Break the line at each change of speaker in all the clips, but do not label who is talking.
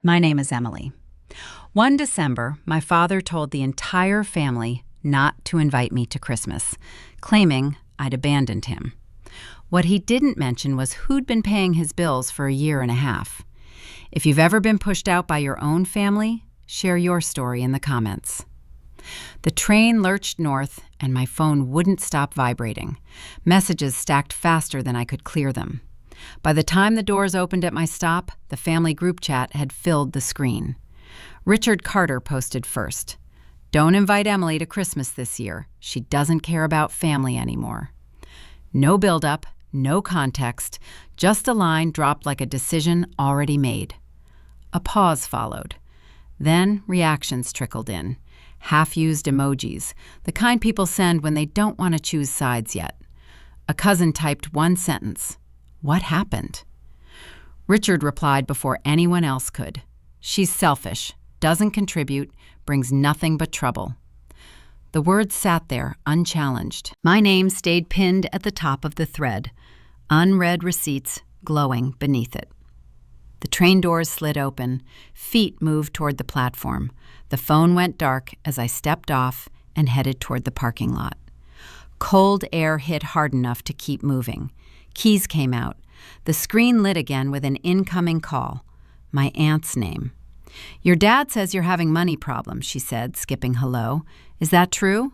My name is Emily. One December, my father told the entire family not to invite me to Christmas, claiming I'd abandoned him. What he didn't mention was who'd been paying his bills for a year and a half. If you've ever been pushed out by your own family, share your story in the comments. The train lurched north, and my phone wouldn't stop vibrating. Messages stacked faster than I could clear them. By the time the doors opened at my stop, the family group chat had filled the screen. Richard Carter posted first. "Don't invite Emily to Christmas this year. She doesn't care about family anymore." No build-up, no context, just a line dropped like a decision already made. A pause followed. Then reactions trickled in. Half-used emojis, the kind people send when they don't want to choose sides yet. A cousin typed one sentence. "What happened?" Richard replied before anyone else could. "She's selfish, doesn't contribute, brings nothing but trouble." The words sat there, unchallenged. My name stayed pinned at the top of the thread, unread receipts glowing beneath it. The train doors slid open. Feet moved toward the platform. The phone went dark as I stepped off and headed toward the parking lot. Cold air hit hard enough to keep moving. Keys came out. The screen lit again with an incoming call. My aunt's name. "Your dad says you're having money problems," she said, skipping hello. "Is that true?"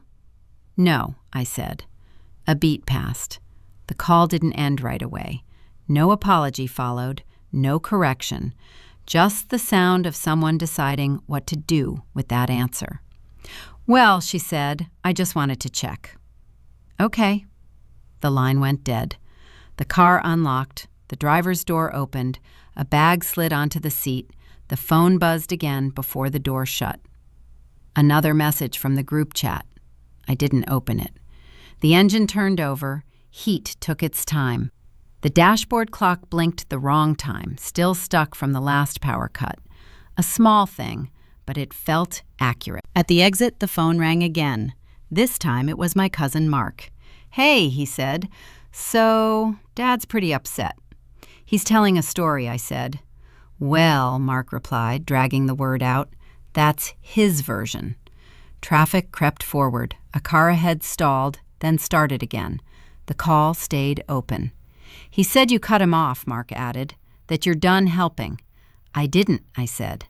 "No," I said. A beat passed. The call didn't end right away. No apology followed, no correction, just the sound of someone deciding what to do with that answer. "Well," she said, "I just wanted to check." "Okay." The line went dead. The car unlocked, the driver's door opened, a bag slid onto the seat, the phone buzzed again before the door shut. Another message from the group chat. I didn't open it. The engine turned over, heat took its time. The dashboard clock blinked the wrong time, still stuck from the last power cut. A small thing, but it felt accurate. At the exit, the phone rang again. This time it was my cousin Mark. "Hey," he said. "So, Dad's pretty upset." "He's telling a story," I said. "Well," Mark replied, dragging the word out, "that's his version." Traffic crept forward. A car ahead stalled, then started again. The call stayed open. "He said you cut him off," Mark added, "that you're done helping." "I didn't," I said.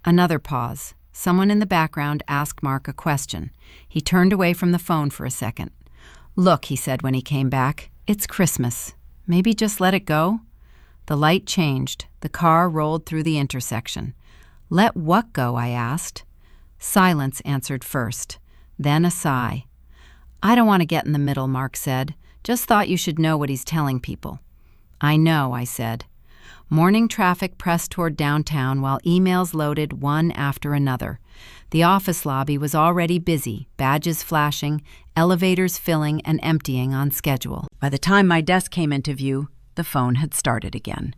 Another pause. Someone in the background asked Mark a question. He turned away from the phone for a second. "Look," he said when he came back, "it's Christmas. Maybe just let it go?" The light changed. The car rolled through the intersection. "Let what go?" I asked. Silence answered first, then a sigh. "I don't want to get in the middle," Mark said. "Just thought you should know what he's telling people." "I know," I said. Morning traffic pressed toward downtown while emails loaded one after another. The office lobby was already busy, badges flashing, elevators filling and emptying on schedule. By the time my desk came into view, the phone had started again.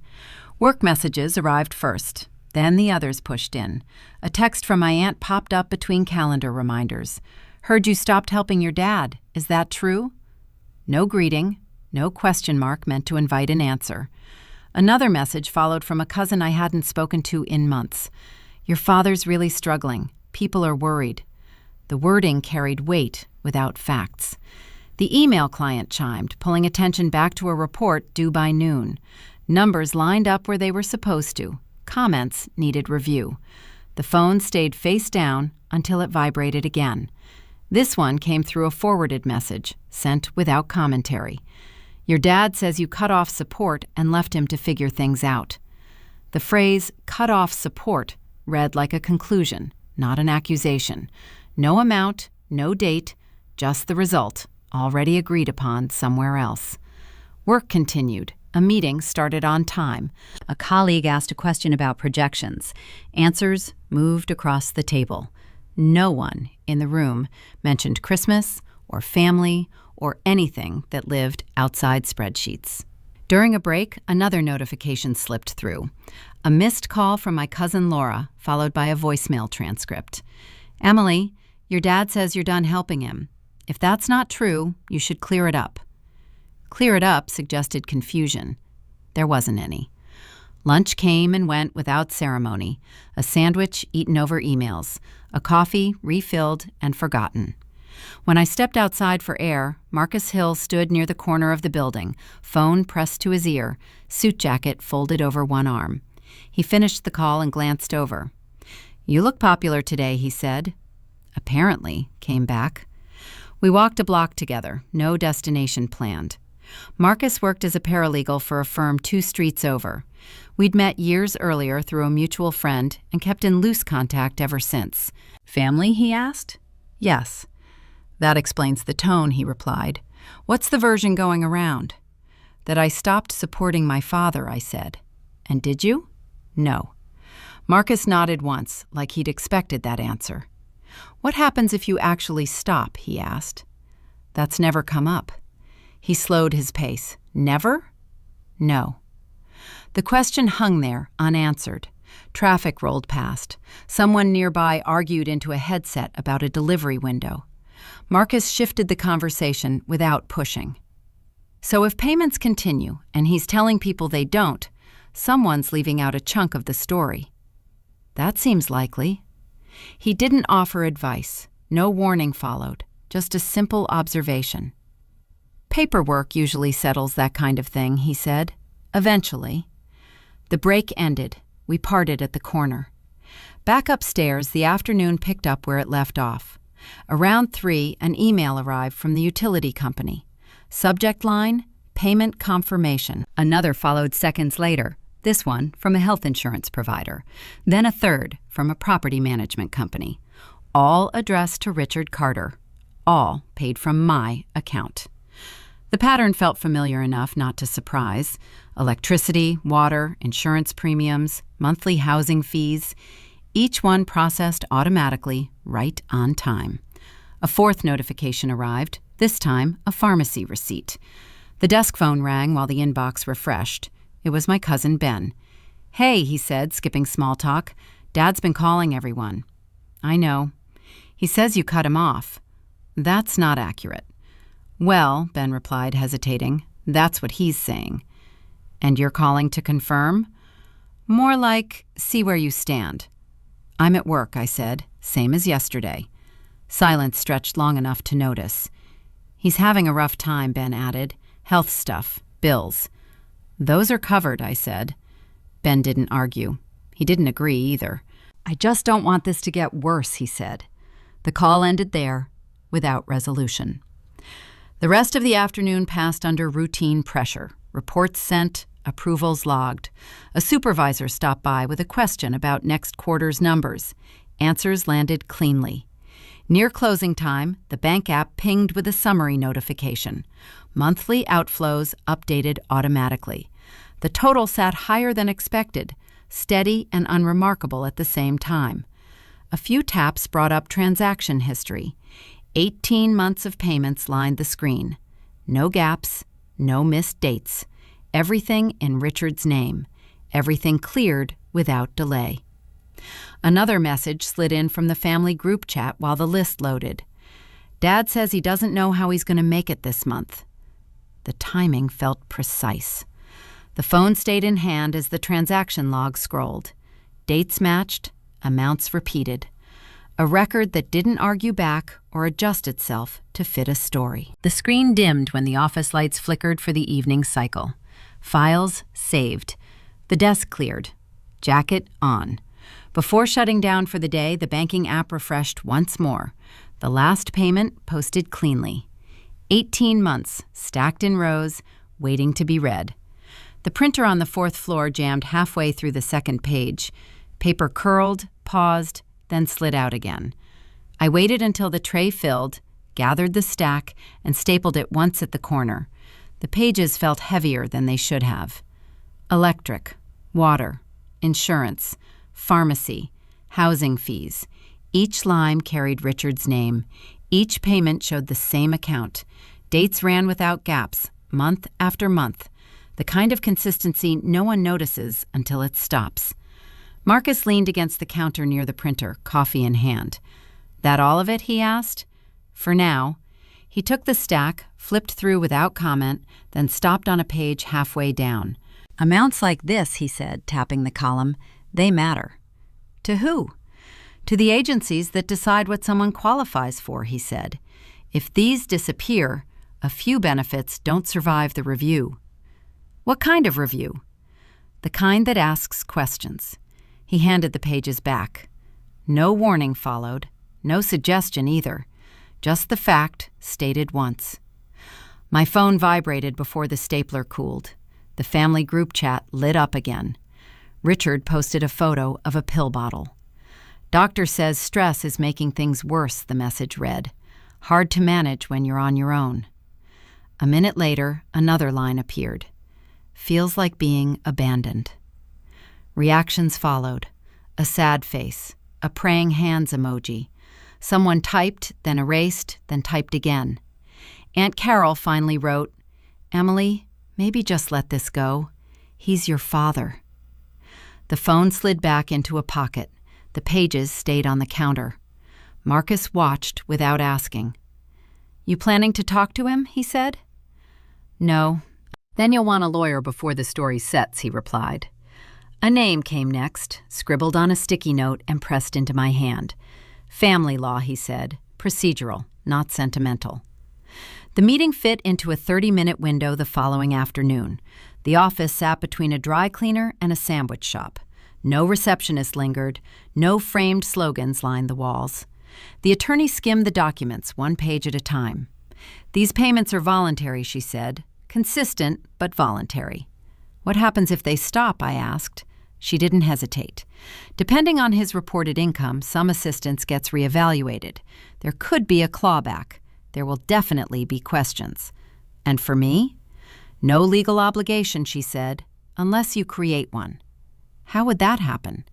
Work messages arrived first. Then the others pushed in. A text from my aunt popped up between calendar reminders. "Heard you stopped helping your dad. Is that true?" No greeting, no question mark meant to invite an answer. Another message followed from a cousin I hadn't spoken to in months. "Your father's really struggling. People are worried." The wording carried weight without facts. The email client chimed, pulling attention back to a report due by noon. Numbers lined up where they were supposed to. Comments needed review. The phone stayed face down until it vibrated again. This one came through a forwarded message, sent without commentary. "Your dad says you cut off support and left him to figure things out." The phrase, "cut off support," read like a conclusion, not an accusation. No amount, no date, just the result, already agreed upon somewhere else. Work continued. A meeting started on time. A colleague asked a question about projections. Answers moved across the table. No one in the room mentioned Christmas or family or anything that lived outside spreadsheets. During a break, another notification slipped through. A missed call from my cousin Laura, followed by a voicemail transcript. "Emily, your dad says you're done helping him. If that's not true, you should clear it up." Clear it up suggested confusion. There wasn't any. Lunch came and went without ceremony, a sandwich eaten over emails, a coffee refilled and forgotten. When I stepped outside for air, Marcus Hill stood near the corner of the building, phone pressed to his ear, suit jacket folded over one arm. He finished the call and glanced over. "You look popular today," he said. "Apparently," came back. We walked a block together, no destination planned. Marcus worked as a paralegal for a firm 2 streets over. We'd met years earlier through a mutual friend and kept in loose contact ever since. "Family?" he asked. "Yes." "That explains the tone," he replied. "What's the version going around?" "That I stopped supporting my father," I said. "And did you?" "No." Marcus nodded once, like he'd expected that answer. "What happens if you actually stop?" he asked. "That's never come up." He slowed his pace. "Never?" "No." The question hung there, unanswered. Traffic rolled past. Someone nearby argued into a headset about a delivery window. Marcus shifted the conversation without pushing. "So if payments continue, and he's telling people they don't, someone's leaving out a chunk of the story." "That seems likely." He didn't offer advice. No warning followed, just a simple observation. "Paperwork usually settles that kind of thing," he said. "Eventually." The break ended. We parted at the corner. Back upstairs, the afternoon picked up where it left off. Around 3, an email arrived from the utility company. Subject line, payment confirmation. Another followed seconds later, this one from a health insurance provider. Then a third from a property management company. All addressed to Richard Carter. All paid from my account. The pattern felt familiar enough not to surprise. Electricity, water, insurance premiums, monthly housing fees, each one processed automatically, right on time. A 4th notification arrived, this time a pharmacy receipt. The desk phone rang while the inbox refreshed. It was my cousin Ben. "Hey," he said, skipping small talk. "Dad's been calling everyone." "I know." "He says you cut him off." "That's not accurate." "Well," Ben replied, hesitating, "that's what he's saying." "And you're calling to confirm?" "More like, see where you stand." "I'm at work," I said, same as yesterday. Silence stretched long enough to notice. "He's having a rough time," Ben added. "Health stuff, bills." "Those are covered," I said. Ben didn't argue. He didn't agree either. "I just don't want this to get worse," he said. The call ended there, without resolution. The rest of the afternoon passed under routine pressure. Reports sent, approvals logged. A supervisor stopped by with a question about next quarter's numbers. Answers landed cleanly. Near closing time, the bank app pinged with a summary notification. Monthly outflows updated automatically. The total sat higher than expected, steady and unremarkable at the same time. A few taps brought up transaction history. 18 months of payments lined the screen. No gaps, no missed dates. Everything in Richard's name. Everything cleared without delay. Another message slid in from the family group chat while the list loaded. "Dad says he doesn't know how he's going to make it this month." The timing felt precise. The phone stayed in hand as the transaction log scrolled. Dates matched, amounts repeated. A record that didn't argue back or adjust itself to fit a story. The screen dimmed when the office lights flickered for the evening cycle. Files saved. The desk cleared. Jacket on. Before shutting down for the day, the banking app refreshed once more. The last payment posted cleanly. 18 months, stacked in rows, waiting to be read. The printer on the 4th floor jammed halfway through the 2nd page. Paper curled, paused, then slid out again. I waited until the tray filled, gathered the stack, and stapled it once at the corner. The pages felt heavier than they should have. Electric, water, insurance, pharmacy, housing fees. Each line carried Richard's name. Each payment showed the same account. Dates ran without gaps, month after month. The kind of consistency no one notices until it stops. Marcus leaned against the counter near the printer, coffee in hand. "That all of it?" he asked. "For now." He took the stack, flipped through without comment, then stopped on a page halfway down. Amounts like this, he said, tapping the column, they matter. To who? To the agencies that decide what someone qualifies for, he said. If these disappear, a few benefits don't survive the review. What kind of review? The kind that asks questions. He handed the pages back. No warning followed, no suggestion either, just the fact stated once. My phone vibrated before the stapler cooled. The family group chat lit up again. Richard posted a photo of a pill bottle. Doctor says stress is making things worse, the message read. Hard to manage when you're on your own. A minute later, another line appeared. Feels like being abandoned. Reactions followed. A sad face, a praying hands emoji. Someone typed, then erased, then typed again. Aunt Carol finally wrote, Emily, maybe just let this go. He's your father. The phone slid back into a pocket. The pages stayed on the counter. Marcus watched without asking. You planning to talk to him? He said. No. Then you'll want a lawyer before the story sets, he replied. A name came next, scribbled on a sticky note and pressed into my hand. Family law, he said. Procedural, not sentimental. The meeting fit into a 30-minute window the following afternoon. The office sat between a dry cleaner and a sandwich shop. No receptionist lingered. No framed slogans lined the walls. The attorney skimmed the documents, one page at a time. These payments are voluntary, she said. Consistent, but voluntary. What happens if they stop, I asked. She didn't hesitate. Depending on his reported income, some assistance gets reevaluated. There could be a clawback. There will definitely be questions. And for me? No legal obligation, she said, unless you create one. How would that happen?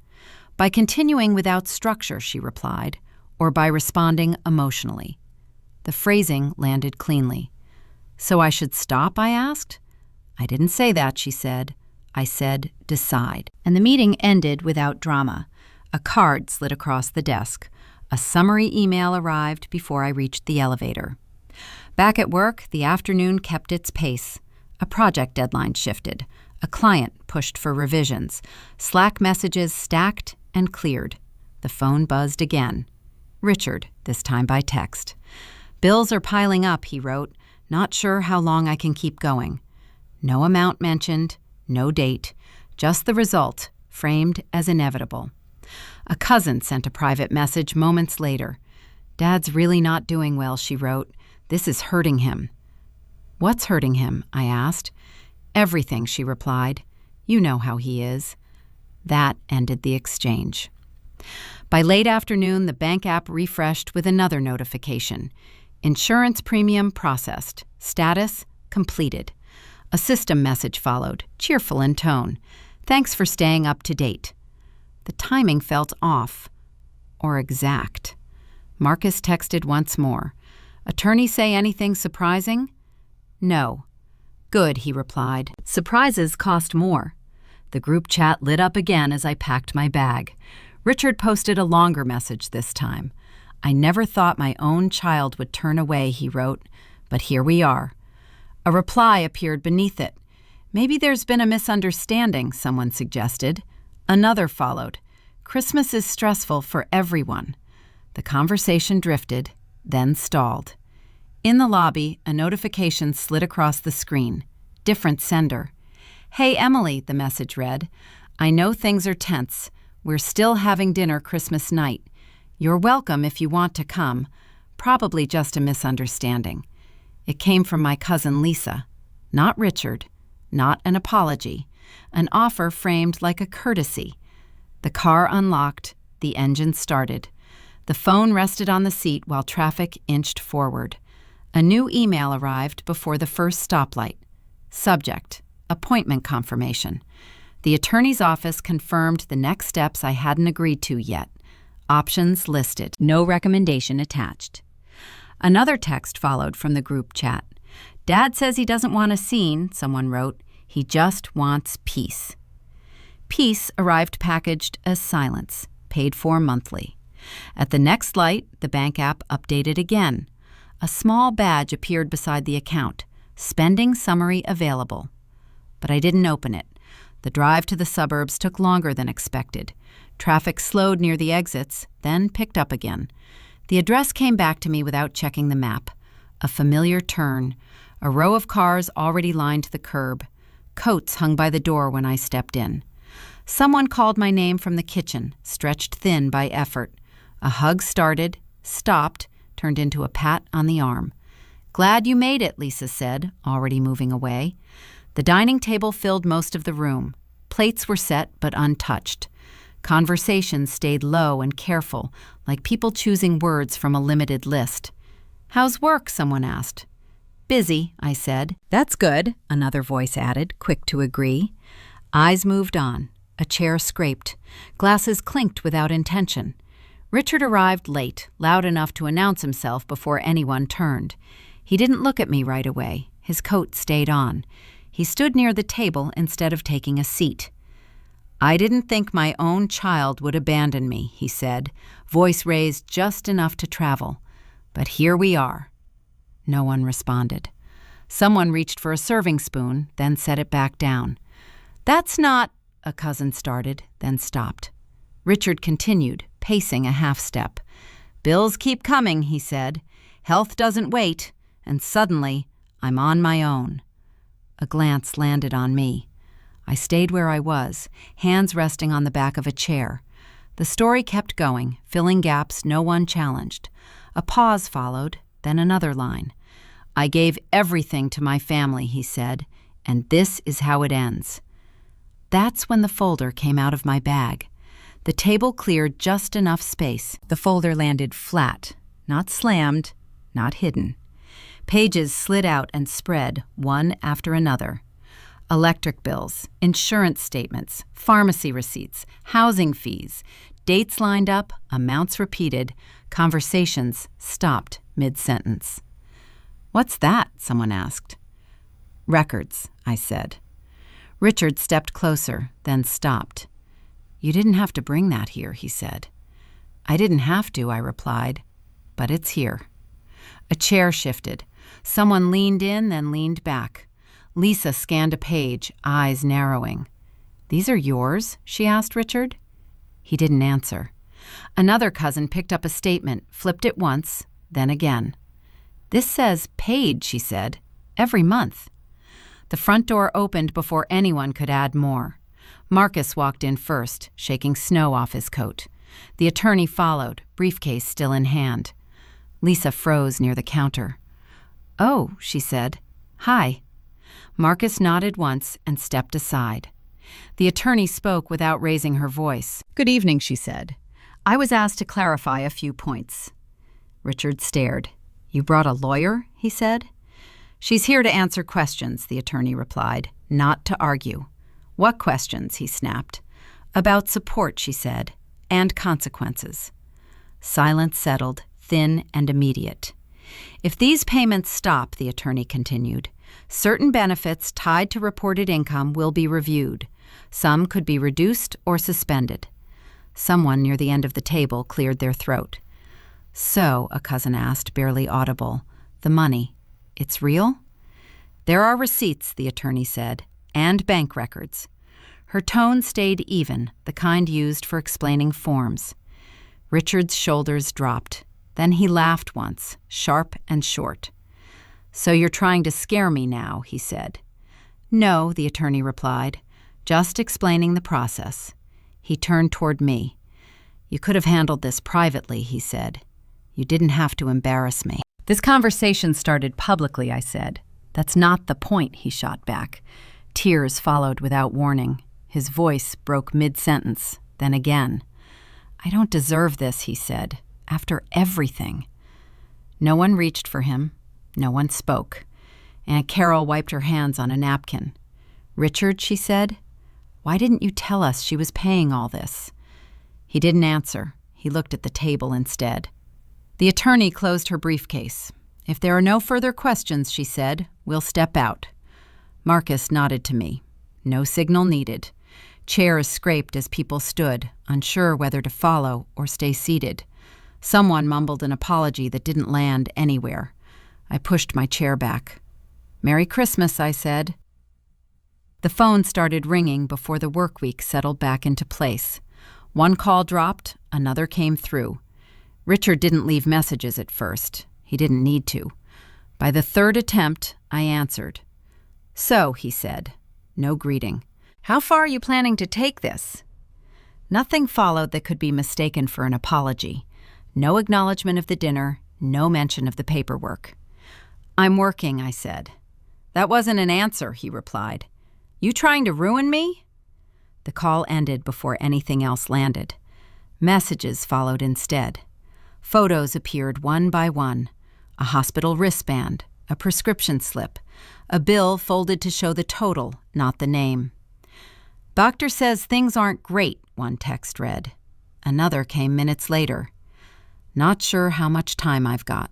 By continuing without structure, she replied, or by responding emotionally. The phrasing landed cleanly. So I should stop, I asked. I didn't say that, she said. I said, decide. And the meeting ended without drama. A card slid across the desk. A summary email arrived before I reached the elevator. Back at work, the afternoon kept its pace. A project deadline shifted. A client pushed for revisions. Slack messages stacked and cleared. The phone buzzed again. Richard, this time by text. Bills are piling up, he wrote. Not sure how long I can keep going. No amount mentioned. No date, just the result, framed as inevitable. A cousin sent a private message moments later. Dad's really not doing well, she wrote. This is hurting him. What's hurting him? I asked. Everything, she replied. You know how he is. That ended the exchange. By late afternoon, the bank app refreshed with another notification. Insurance premium processed. Status completed. A system message followed, cheerful in tone. Thanks for staying up to date. The timing felt off, or exact. Marcus texted once more. Attorney say anything surprising? No. Good, he replied. Surprises cost more. The group chat lit up again as I packed my bag. Richard posted a longer message this time. I never thought my own child would turn away, he wrote, but here we are. A reply appeared beneath it. Maybe there's been a misunderstanding, someone suggested. Another followed. Christmas is stressful for everyone. The conversation drifted, then stalled. In the lobby, a notification slid across the screen. Different sender. Hey, Emily, the message read. I know things are tense. We're still having dinner Christmas night. You're welcome if you want to come. Probably just a misunderstanding. It came from my cousin Lisa. Not Richard. Not an apology. An offer framed like a courtesy. The car unlocked. The engine started. The phone rested on the seat while traffic inched forward. A new email arrived before the first stoplight. Subject: appointment confirmation. The attorney's office confirmed the next steps I hadn't agreed to yet. Options listed. No recommendation attached. Another text followed from the group chat. Dad says he doesn't want a scene, someone wrote. He just wants peace. Peace arrived packaged as silence, paid for monthly. At the next light, the bank app updated again. A small badge appeared beside the account. Spending summary available. But I didn't open it. The drive to the suburbs took longer than expected. Traffic slowed near the exits, then picked up again. The address came back to me without checking the map. A familiar turn, a row of cars already lined the curb. Coats hung by the door when I stepped in. Someone called my name from the kitchen, stretched thin by effort. A hug started, stopped, turned into a pat on the arm. "Glad you made it," Lisa said, already moving away. The dining table filled most of the room. Plates were set but untouched. Conversation stayed low and careful, like people choosing words from a limited list. "How's work?" someone asked. "Busy," I said. "That's good," another voice added, quick to agree. Eyes moved on. A chair scraped. Glasses clinked without intention. Richard arrived late, loud enough to announce himself before anyone turned. He didn't look at me right away. His coat stayed on. He stood near the table instead of taking a seat. "I didn't think my own child would abandon me," he said, voice raised just enough to travel. "But here we are." No one responded. Someone reached for a serving spoon, then set it back down. "That's not," a cousin started, then stopped. Richard continued, pacing a half step. "Bills keep coming," he said. "Health doesn't wait, and suddenly, I'm on my own." A glance landed on me. I stayed where I was, hands resting on the back of a chair. The story kept going, filling gaps no one challenged. A pause followed, then another line. "I gave everything to my family," he said, "and this is how it ends." That's when the folder came out of my bag. The table cleared just enough space. The folder landed flat, not slammed, not hidden. Pages slid out and spread, one after another. Electric bills, insurance statements, pharmacy receipts, housing fees, dates lined up, amounts repeated, conversations stopped mid-sentence. "What's that?" someone asked. "Records," I said. Richard stepped closer, then stopped. "You didn't have to bring that here," he said. "I didn't have to," I replied, "but it's here." A chair shifted. Someone leaned in, then leaned back. Lisa scanned a page, eyes narrowing. "These are yours?" she asked Richard. He didn't answer. Another cousin picked up a statement, flipped it once, then again. "This says paid," she said, "every month." The front door opened before anyone could add more. Marcus walked in first, shaking snow off his coat. The attorney followed, briefcase still in hand. Lisa froze near the counter. "Oh," she said. "Hi." Marcus nodded once and stepped aside. The attorney spoke without raising her voice. "Good evening," she said. "I was asked to clarify a few points." Richard stared. "You brought a lawyer?" he said. "She's here to answer questions," the attorney replied, "not to argue." "What questions?" he snapped. "About support," she said, "and consequences." Silence settled, thin and immediate. "If these payments stop," the attorney continued, "certain benefits tied to reported income will be reviewed. Some could be reduced or suspended." Someone near the end of the table cleared their throat. "So," a cousin asked, barely audible, "the money, it's real?" "There are receipts," the attorney said, "and bank records." Her tone stayed even, the kind used for explaining forms. Richard's shoulders dropped. Then he laughed once, sharp and short. "So you're trying to scare me now," he said. "No," the attorney replied, "just explaining the process." He turned toward me. "You could have handled this privately," he said. "You didn't have to embarrass me." "This conversation started publicly," I said. "That's not the point," he shot back. Tears followed without warning. His voice broke mid-sentence, then again. "I don't deserve this," he said, "after everything." No one reached for him. No one spoke. Aunt Carol wiped her hands on a napkin. "Richard," she said, "why didn't you tell us she was paying all this?" He didn't answer. He looked at the table instead. The attorney closed her briefcase. "If there are no further questions," she said, "we'll step out." Marcus nodded to me. No signal needed. Chairs scraped as people stood, unsure whether to follow or stay seated. Someone mumbled an apology that didn't land anywhere. I pushed my chair back. "Merry Christmas," I said. The phone started ringing before the work week settled back into place. One call dropped, another came through. Richard didn't leave messages at first. He didn't need to. By the third attempt, I answered. "So," he said. No greeting. "How far are you planning to take this?" Nothing followed that could be mistaken for an apology. No acknowledgement of the dinner, no mention of the paperwork. "I'm working," I said. "That wasn't an answer," he replied. "You trying to ruin me?" The call ended before anything else landed. Messages followed instead. Photos appeared one by one. A hospital wristband, a prescription slip, a bill folded to show the total, not the name. "Doctor says things aren't great," one text read. Another came minutes later. "Not sure how much time I've got."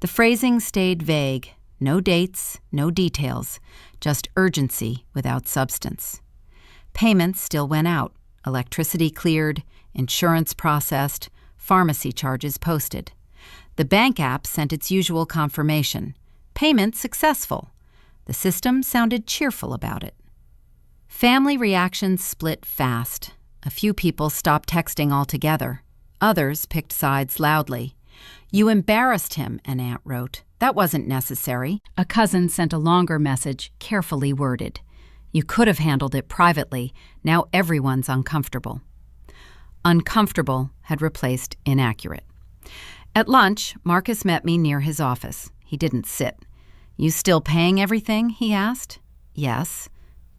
The phrasing stayed vague. No dates, no details, just urgency without substance. Payments still went out. Electricity cleared, insurance processed, pharmacy charges posted. The bank app sent its usual confirmation. Payment successful. The system sounded cheerful about it. Family reactions split fast. A few people stopped texting altogether. Others picked sides loudly. "You embarrassed him," an aunt wrote. "That wasn't necessary." A cousin sent a longer message, carefully worded. "You could have handled it privately. Now everyone's uncomfortable." Uncomfortable had replaced inaccurate. At lunch, Marcus met me near his office. He didn't sit. "You still paying everything?" he asked. "Yes."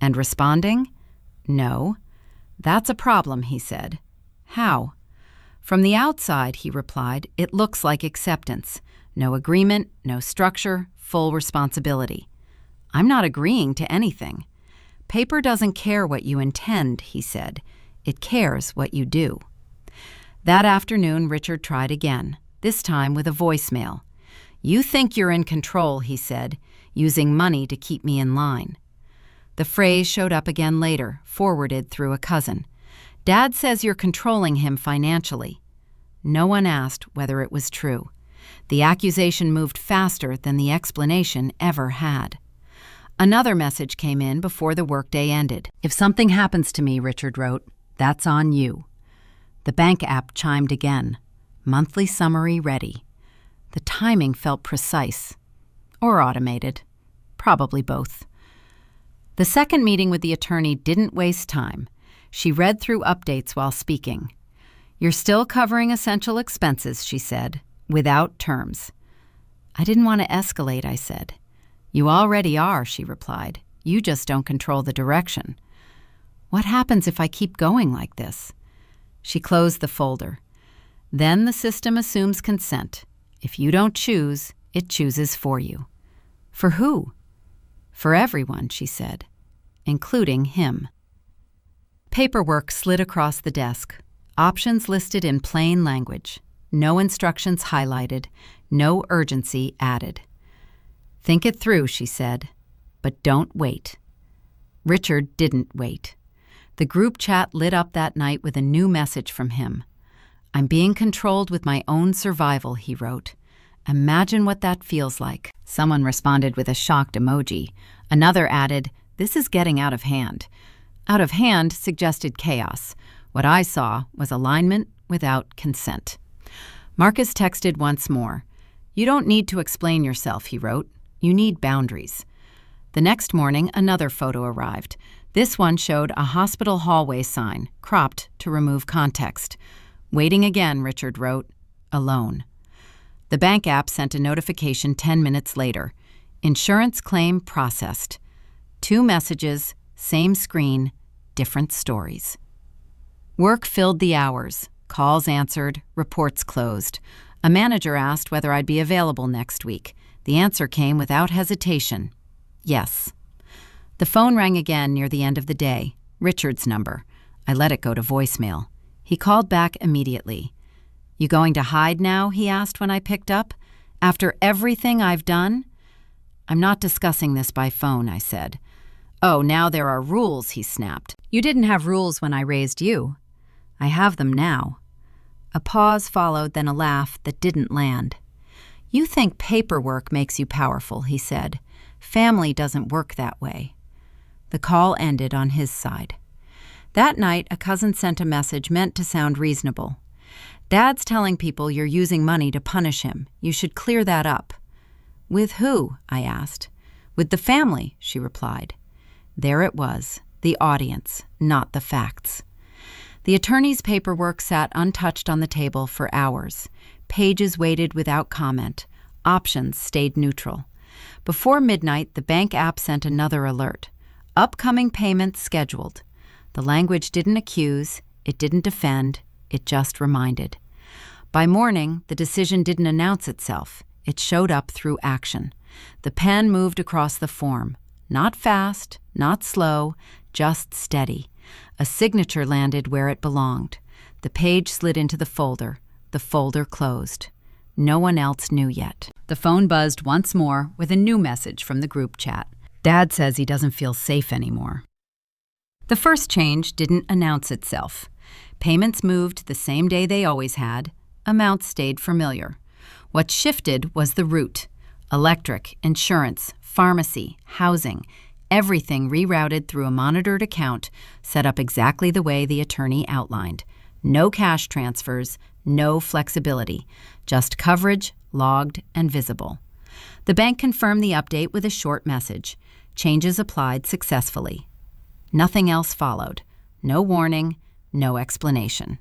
"And responding?" "No." "That's a problem," he said. "How?" "From the outside," he replied, "it looks like acceptance. No agreement, no structure, full responsibility." "I'm not agreeing to anything." "Paper doesn't care what you intend," he said. "It cares what you do." That afternoon, Richard tried again, this time with a voicemail. "You think you're in control," he said, "using money to keep me in line." The phrase showed up again later, forwarded through a cousin. "Dad says you're controlling him financially." No one asked whether it was true. The accusation moved faster than the explanation ever had. Another message came in before the workday ended. "If something happens to me," Richard wrote, "that's on you." The bank app chimed again. Monthly summary ready. The timing felt precise. Or automated. Probably both. The second meeting with the attorney didn't waste time. She read through updates while speaking. "You're still covering essential expenses," she said, "without terms." "I didn't want to escalate," I said. "You already are," she replied. "You just don't control the direction." "What happens if I keep going like this?" She closed the folder. "Then the system assumes consent. If you don't choose, it chooses for you." "For who?" "For everyone," she said, "including him." Paperwork slid across the desk. Options listed in plain language. No instructions highlighted. No urgency added. "Think it through," she said, "but don't wait." Richard didn't wait. The group chat lit up that night with a new message from him. "I'm being controlled with my own survival," he wrote. "Imagine what that feels like." Someone responded with a shocked emoji. Another added, "This is getting out of hand." Out of hand suggested chaos. What I saw was alignment without consent. Marcus texted once more. "You don't need to explain yourself," he wrote. "You need boundaries." The next morning, another photo arrived. This one showed a hospital hallway sign, cropped to remove context. "Waiting again," Richard wrote. "Alone." The bank app sent a notification 10 minutes later. "Insurance claim processed." 2 messages, same screen, different stories. Work filled the hours. Calls answered, reports closed. A manager asked whether I'd be available next week. The answer came without hesitation. Yes. The phone rang again near the end of the day. Richard's number. I let it go to voicemail. He called back immediately. "You going to hide now?" he asked when I picked up. "After everything I've done?" "I'm not discussing this by phone," I said. "Oh, now there are rules," he snapped. "You didn't have rules when I raised you." "I have them now." A pause followed, then a laugh that didn't land. "You think paperwork makes you powerful," he said. "Family doesn't work that way." The call ended on his side. That night, a cousin sent a message meant to sound reasonable. "Dad's telling people you're using money to punish him. You should clear that up." "With who?" I asked. "With the family," she replied. There it was, the audience, not the facts. The attorney's paperwork sat untouched on the table for hours. Pages waited without comment. Options stayed neutral. Before midnight, the bank app sent another alert. Upcoming payments scheduled. The language didn't accuse, it didn't defend, it just reminded. By morning, the decision didn't announce itself. It showed up through action. The pen moved across the form. Not fast, not slow, just steady. A signature landed where it belonged. The page slid into the folder. The folder closed. No one else knew yet. The phone buzzed once more with a new message from the group chat. "Dad says he doesn't feel safe anymore." The first change didn't announce itself. Payments moved the same day they always had. Amounts stayed familiar. What shifted was the route. Electric, insurance, pharmacy, housing, everything rerouted through a monitored account set up exactly the way the attorney outlined. No cash transfers, no flexibility, just coverage, logged and visible. The bank confirmed the update with a short message. Changes applied successfully. Nothing else followed. No warning, no explanation.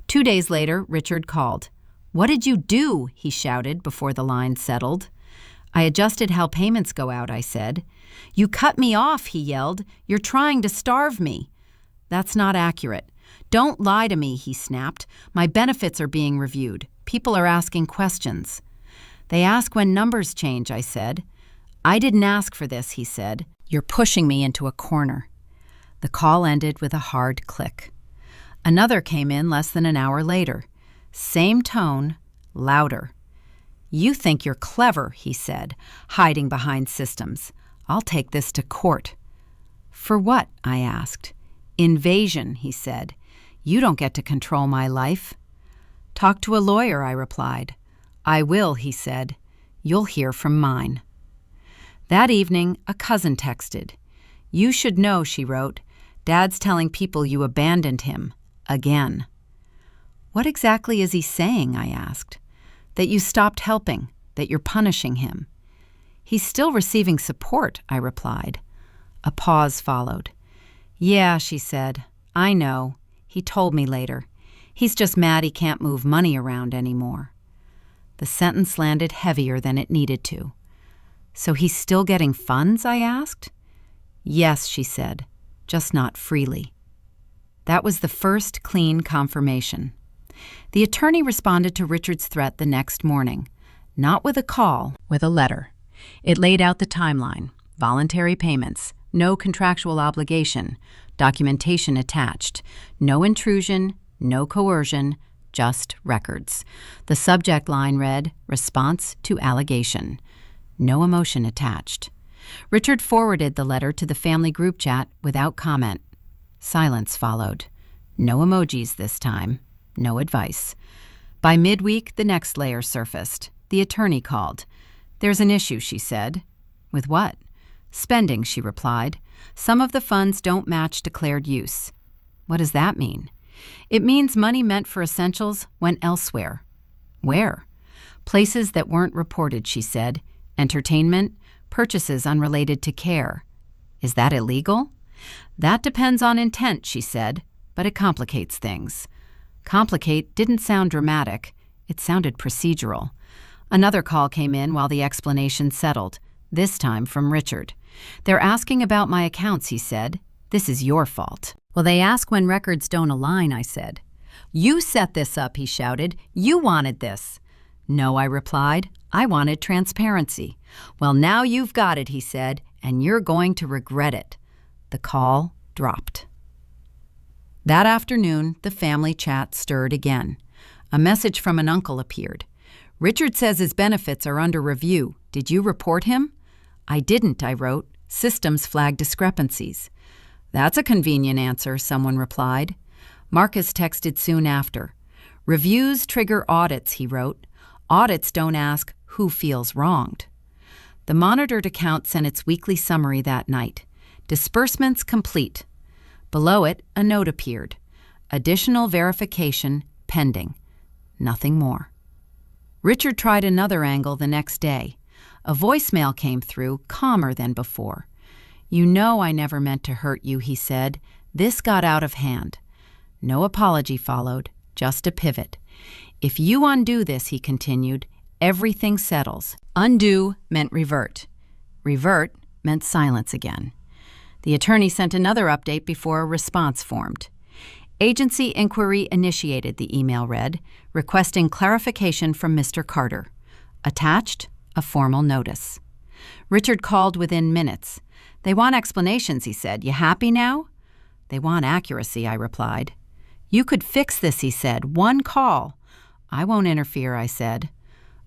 2 days later, Richard called. "What did you do?" he shouted before the line settled. "I adjusted how payments go out," I said. "You cut me off," he yelled. "You're trying to starve me." "That's not accurate." "Don't lie to me," he snapped. "My benefits are being reviewed. People are asking questions." "They ask when numbers change," I said. "I didn't ask for this," he said. "You're pushing me into a corner." The call ended with a hard click. Another came in less than an hour later. Same tone, louder. "You think you're clever," he said, hiding behind systems. "I'll take this to court." "For what?" I asked. "Invasion," he said. "You don't get to control my life." "Talk to a lawyer," I replied. "I will," he said. "You'll hear from mine." That evening, a cousin texted. "You should know," she wrote. "Dad's telling people you abandoned him. Again." "What exactly is he saying?" I asked. "That you stopped helping, that you're punishing him." "He's still receiving support," I replied. A pause followed. "Yeah," she said. "I know. He told me later. He's just mad he can't move money around anymore." The sentence landed heavier than it needed to. "So he's still getting funds?" I asked. "Yes," she said, "just not freely." That was the first clean confirmation. The attorney responded to Richard's threat the next morning, not with a call, with a letter. It laid out the timeline, voluntary payments, no contractual obligation, documentation attached, no intrusion, no coercion, just records. The subject line read, "Response to allegation." No emotion attached. Richard forwarded the letter to the family group chat without comment. Silence followed. No emojis this time. No advice. By midweek, the next layer surfaced. The attorney called. "There's an issue," she said. "With what?" "Spending," she replied. "Some of the funds don't match declared use." "What does that mean?" "It means money meant for essentials went elsewhere." "Where?" "Places that weren't reported," she said. "Entertainment, purchases unrelated to care." "Is that illegal?" "That depends on intent," she said, "but it complicates things." Complicate didn't sound dramatic. It sounded procedural. Another call came in while the explanation settled, this time from Richard. "They're asking about my accounts," he said. "This is your fault." "Well, they ask when records don't align," I said. "You set this up," he shouted. "You wanted this." "No," I replied. "I wanted transparency." "Well, now you've got it," he said, "and you're going to regret it." The call dropped. That afternoon, the family chat stirred again. A message from an uncle appeared. "Richard says his benefits are under review. Did you report him?" "I didn't," I wrote. "Systems flagged discrepancies." "That's a convenient answer," someone replied. Marcus texted soon after. "Reviews trigger audits," he wrote. "Audits don't ask who feels wronged." The monitored account sent its weekly summary that night. Disbursements complete. Below it, a note appeared. Additional verification pending. Nothing more. Richard tried another angle the next day. A voicemail came through, calmer than before. "You know I never meant to hurt you," he said. "This got out of hand." No apology followed, just a pivot. "If you undo this," he continued, "everything settles." Undo meant revert. Revert meant silence again. The attorney sent another update before a response formed. Agency inquiry initiated, the email read, requesting clarification from Mr. Carter. Attached, a formal notice. Richard called within minutes. "They want explanations," he said. "You happy now?" "They want accuracy," I replied. "You could fix this," he said. "One call." "I won't interfere," I said.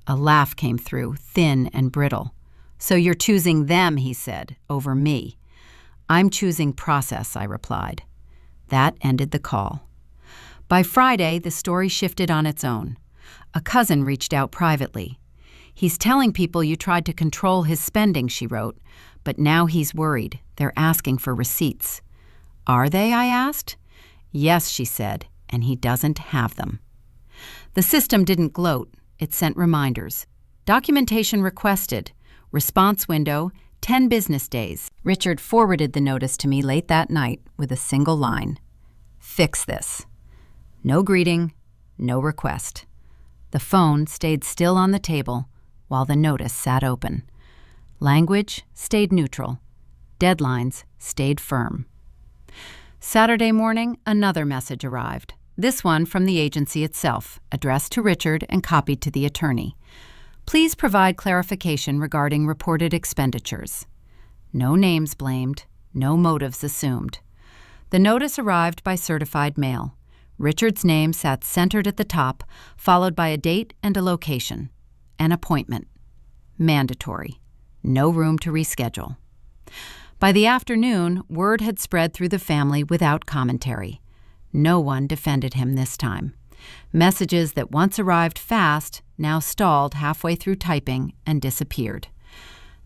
A laugh came through, thin and brittle. "So you're choosing them," he said, "over me." "I'm choosing process," I replied. That ended the call. By Friday, the story shifted on its own. A cousin reached out privately. "He's telling people you tried to control his spending," she wrote, "but now he's worried. They're asking for receipts." "Are they?" I asked. "Yes," she said, "and he doesn't have them." The system didn't gloat. It sent reminders. Documentation requested. Response window, 10 business days. Richard forwarded the notice to me late that night with a single line. "Fix this." No greeting, no request. The phone stayed still on the table while the notice sat open. Language stayed neutral. Deadlines stayed firm. Saturday morning, another message arrived. This one from the agency itself, addressed to Richard and copied to the attorney. "Please provide clarification regarding reported expenditures." No names blamed, no motives assumed. The notice arrived by certified mail. Richard's name sat centered at the top, followed by a date and a location. An appointment. Mandatory. No room to reschedule. By the afternoon, word had spread through the family without commentary. No one defended him this time. Messages that once arrived fast now stalled halfway through typing and disappeared.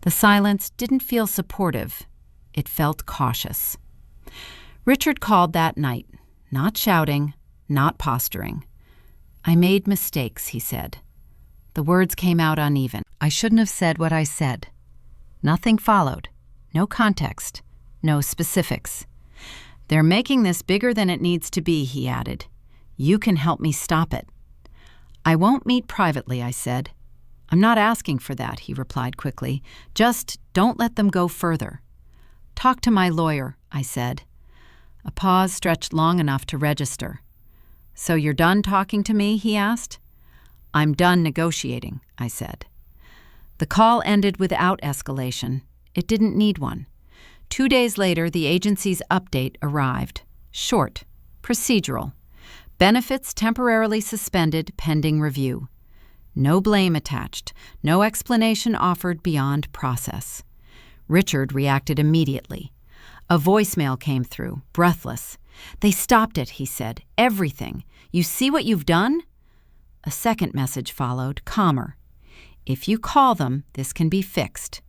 The silence didn't feel supportive. It felt cautious. Richard called that night, not shouting, not posturing. "I made mistakes," he said. The words came out uneven. "I shouldn't have said what I said." Nothing followed. No context. No specifics. "They're making this bigger than it needs to be," he added. "You can help me stop it." "I won't meet privately," I said. "I'm not asking for that," he replied quickly. "Just don't let them go further." "Talk to my lawyer," I said. A pause stretched long enough to register. "So you're done talking to me?" he asked. "I'm done negotiating," I said. The call ended without escalation. It didn't need one. 2 days later, the agency's update arrived. Short, procedural. Benefits temporarily suspended pending review. No blame attached, no explanation offered beyond process. Richard reacted immediately. A voicemail came through, breathless. "They stopped it," he said. "Everything. You see what you've done?" A second message followed, calmer. "If you call them, this can be fixed."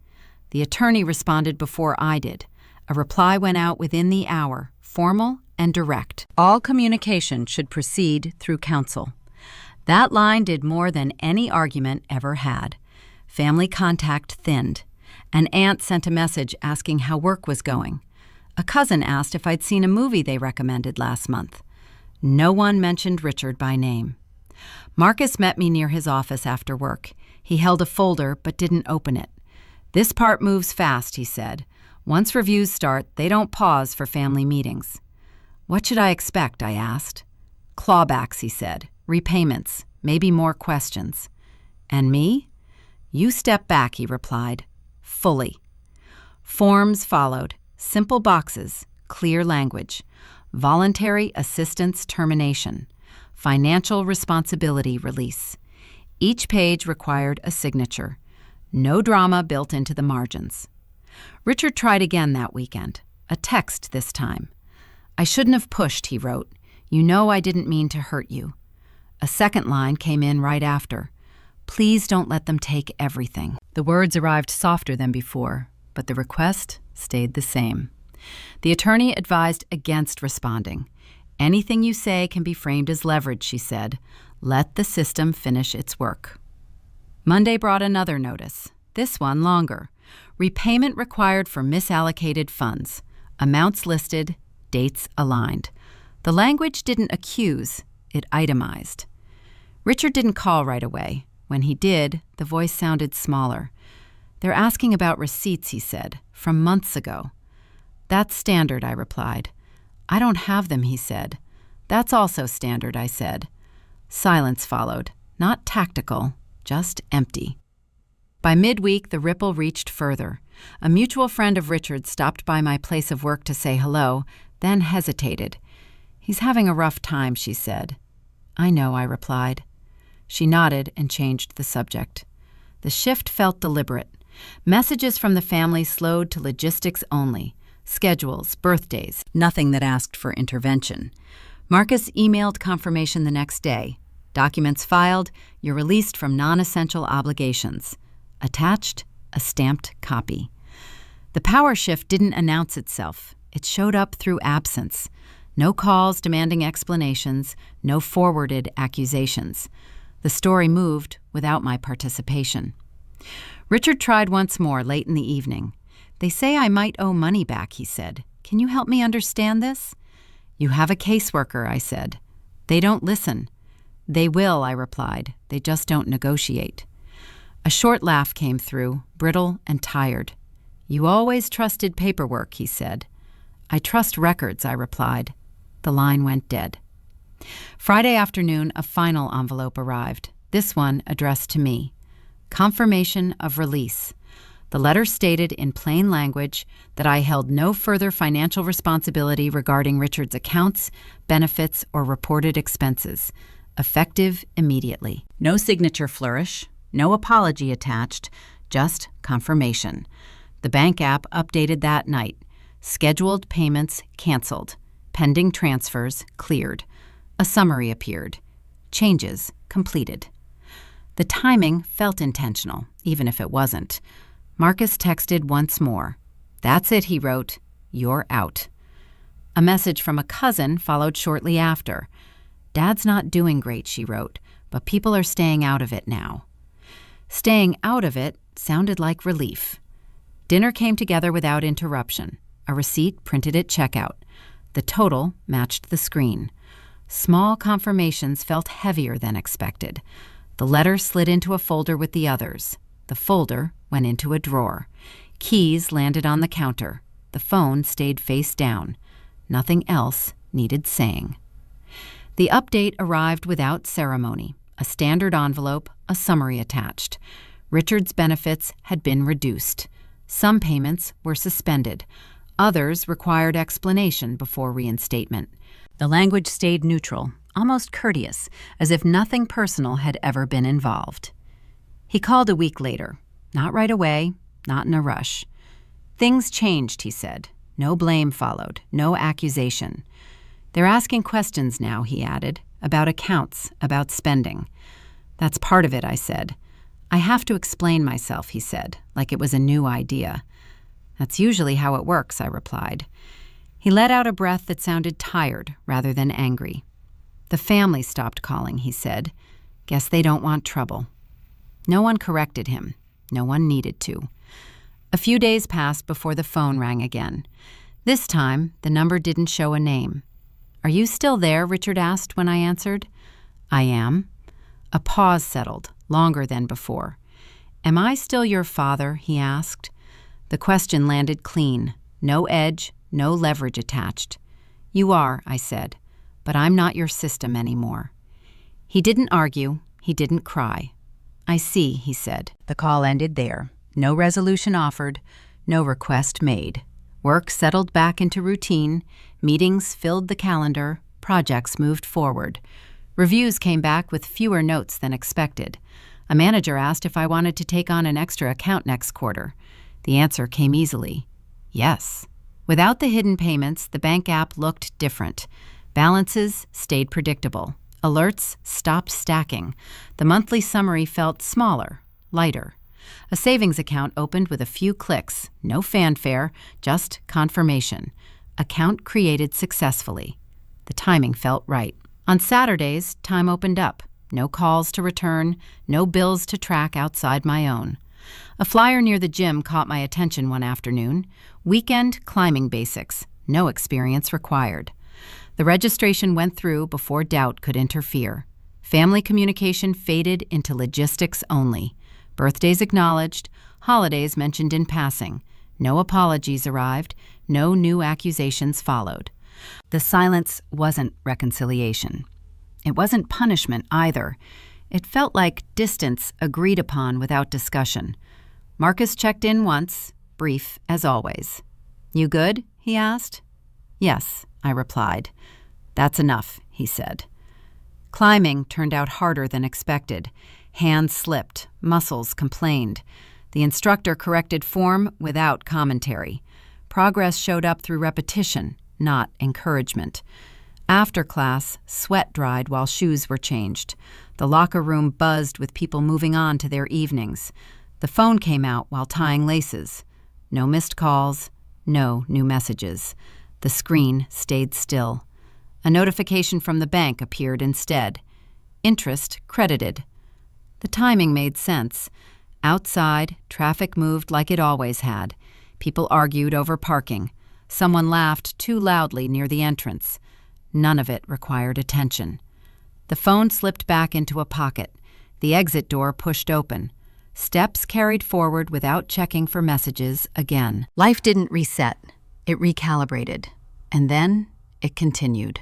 The attorney responded before I did. A reply went out within the hour, formal and direct. All communication should proceed through counsel. That line did more than any argument ever had. Family contact thinned. An aunt sent a message asking how work was going. A cousin asked if I'd seen a movie they recommended last month. No one mentioned Richard by name. Marcus met me near his office after work. He held a folder but didn't open it. "This part moves fast," he said. "Once reviews start, they don't pause for family meetings." "What should I expect?" I asked. "Clawbacks," he said. "Repayments. Maybe more questions." "And me?" "You step back," he replied. "Fully." Forms followed. Simple boxes. Clear language. Voluntary assistance termination. Financial responsibility release. Each page required a signature. No drama built into the margins. Richard tried again that weekend. A text this time. "I shouldn't have pushed," he wrote. "You know I didn't mean to hurt you." A second line came in right after. "Please don't let them take everything." The words arrived softer than before, but the request stayed the same. The attorney advised against responding. Anything you say can be framed as leverage, she said. Let the system finish its work. Monday brought another notice, this one longer. Repayment required for misallocated funds. Amounts listed, dates aligned. The language didn't accuse, it itemized. Richard didn't call right away. When he did, the voice sounded smaller. They're asking about receipts, he said, from months ago. That's standard, I replied. I don't have them, he said. That's also standard, I said. Silence followed, not tactical, just empty. By midweek, the ripple reached further. A mutual friend of Richard's stopped by my place of work to say hello, then hesitated. He's having a rough time, she said. I know, I replied. She nodded and changed the subject. The shift felt deliberate. Messages from the family slowed to logistics only. Schedules, birthdays, nothing that asked for intervention. Marcus emailed confirmation the next day. Documents filed, you're released from non-essential obligations. Attached, a stamped copy. The power shift didn't announce itself. It showed up through absence. No calls demanding explanations, no forwarded accusations. The story moved without my participation. Richard tried once more late in the evening. They say I might owe money back, he said. Can you help me understand this? You have a caseworker, I said. They don't listen. They will, I replied. They just don't negotiate. A short laugh came through, brittle and tired. You always trusted paperwork, he said. I trust records, I replied. The line went dead. Friday afternoon, a final envelope arrived, this one addressed to me. Confirmation of release. The letter stated in plain language that I held no further financial responsibility regarding Richard's accounts, benefits, or reported expenses. Effective immediately. No signature flourish, no apology attached, just confirmation. The bank app updated that night. Scheduled payments canceled. Pending transfers cleared. A summary appeared. Changes completed. The timing felt intentional, even if it wasn't. Marcus texted once more. That's it, he wrote. You're out. A message from a cousin followed shortly after. Dad's not doing great, she wrote, but people are staying out of it now. Staying out of it sounded like relief. Dinner came together without interruption. A receipt printed at checkout. The total matched the screen. Small confirmations felt heavier than expected. The letter slid into a folder with the others. The folder went into a drawer. Keys landed on the counter. The phone stayed face down. Nothing else needed saying. The update arrived without ceremony. A standard envelope, a summary attached. Richard's benefits had been reduced. Some payments were suspended. Others required explanation before reinstatement. The language stayed neutral, almost courteous, as if nothing personal had ever been involved. He called a week later. Not right away, not in a rush. Things changed, he said. No blame followed, no accusation. They're asking questions now, he added, about accounts, about spending. That's part of it, I said. I have to explain myself, he said, like it was a new idea. That's usually how it works, I replied. He let out a breath that sounded tired rather than angry. The family stopped calling, he said. Guess they don't want trouble. No one corrected him. No one needed to. A few days passed before the phone rang again. This time, the number didn't show a name. Are you still there? Richard asked when I answered. I am. A pause settled, longer than before. Am I still your father? He asked. The question landed clean. No edge, no leverage attached. You are, I said, but I'm not your system anymore. He didn't argue. He didn't cry. I see, he said. The call ended there. No resolution offered, no request made. Work settled back into routine. Meetings filled the calendar. Projects moved forward. Reviews came back with fewer notes than expected. A manager asked if I wanted to take on an extra account next quarter. The answer came easily. Yes. Without the hidden payments, the bank app looked different. Balances stayed predictable. Alerts stopped stacking. The monthly summary felt smaller, lighter. A savings account opened with a few clicks, no fanfare, just confirmation. Account created successfully. The timing felt right. On Saturdays, time opened up. No calls to return, no bills to track outside my own. A flyer near the gym caught my attention one afternoon. Weekend climbing basics, no experience required. The registration went through before doubt could interfere. Family communication faded into logistics only. Birthdays acknowledged, holidays mentioned in passing. No apologies arrived, no new accusations followed. The silence wasn't reconciliation. It wasn't punishment either. It felt like distance agreed upon without discussion. Marcus checked in once, brief as always. "You good?" he asked. "Yes," I replied. "That's enough," he said. Climbing turned out harder than expected. Hands slipped, muscles complained. The instructor corrected form without commentary. Progress showed up through repetition, not encouragement. After class, sweat dried while shoes were changed. The locker room buzzed with people moving on to their evenings. The phone came out while tying laces. No missed calls, no new messages. The screen stayed still. A notification from the bank appeared instead. Interest credited. The timing made sense. Outside, traffic moved like it always had. People argued over parking. Someone laughed too loudly near the entrance. None of it required attention. The phone slipped back into a pocket. The exit door pushed open. Steps carried forward without checking for messages again. Life didn't reset. It recalibrated. And then it continued.